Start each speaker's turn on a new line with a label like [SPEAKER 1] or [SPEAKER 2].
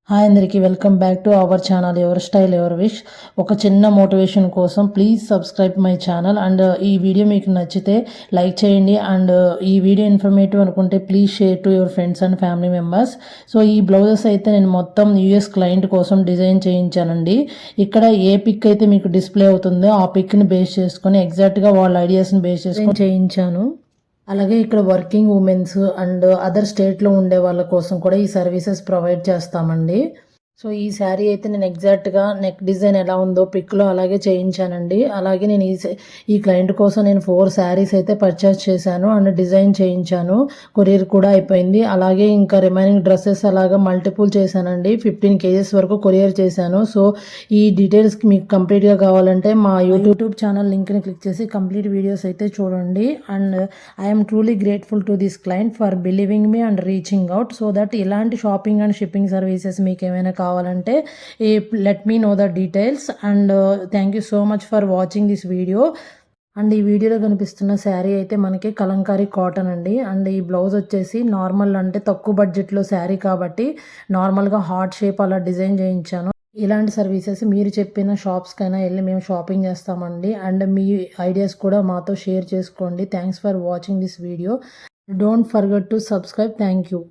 [SPEAKER 1] Hi అందరికీ welcome back to our channel ever style ever wish. ఒక చిన్న motivation కోసం please subscribe my channel and ఈ video మీకు నచ్చితే లైక్ చేయండి అండ్ ఈ వీడియో ఇన్ఫర్మేటివ్ అనుకుంటే please share to your friends and family members. So ఈ బ్లౌజెస్ అయితే నేను మొత్తం యూఎస్ క్లయింట్ కోసం డిజైన్ చేయించానండి. ఇక్కడ ఏ పిక్ అయితే మీకు డిస్ప్లే అవుతుందో ఆ పిక్ని బేస్ చేసుకొని ఎగ్జాక్ట్గా వాళ్ళ ఐడియాస్ని బేస్ చేసుకొని చేయించాను. అలాగే ఇక్కడ వర్కింగ్ ఉమెన్స్ అండ్ అదర్ స్టేట్లో ఉండే వాళ్ళ కోసం కూడా ఈ సర్వీసెస్ ప్రొవైడ్ చేస్తామండి. సో ఈ శారీ అయితే నేను ఎగ్జాక్ట్గా నెక్ డిజైన్ ఎలా ఉందో పిక్లో అలాగే చేయించానండి. అలాగే నేను ఈ క్లయింట్ కోసం నేను 4 శారీస్ అయితే పర్చేస్ చేశాను అండ్ డిజైన్ చేయించాను. కొరియర్ కూడా అయిపోయింది. అలాగే ఇంకా రిమైనింగ్ డ్రెస్సెస్ అలాగా మల్టిపుల్ చేశానండి. 15 కేజెస్ వరకు కొరియర్ చేశాను. సో ఈ డీటెయిల్స్ మీకు కంప్లీట్గా కావాలంటే మా యూట్యూబ్ ఛానల్ లింక్ని క్లిక్ చేసి కంప్లీట్ వీడియోస్ అయితే చూడండి. And I'm truly grateful to this client for believing me and reaching out so that ఇలాంటి షాపింగ్ అండ్ షిప్పింగ్ సర్వీసెస్ మీకు ఏమైనా కావాలంటే let me know the details and thank you so much for watching this video. And ఈ వీడియోలో కనిపిస్తున్న శారీ అయితే మనకి Kalamkari cotton అండి. అండ్ ఈ బ్లౌజ్ వచ్చేసి నార్మల్ అంటే తక్కువ బడ్జెట్లో శారీ కాబట్టి నార్మల్గా హార్ట్ షేప్ అలా డిజైన్ చేయించాను. ఇలాంటి సర్వీసెస్ మీరు చెప్పిన షాప్స్కైనా వెళ్ళి మేము షాపింగ్ చేస్తామండి. అండ్ మీ ఐడియాస్ కూడా మాతో షేర్ చేసుకోండి. Thanks for watching this video. Don't forget to subscribe. Thank you.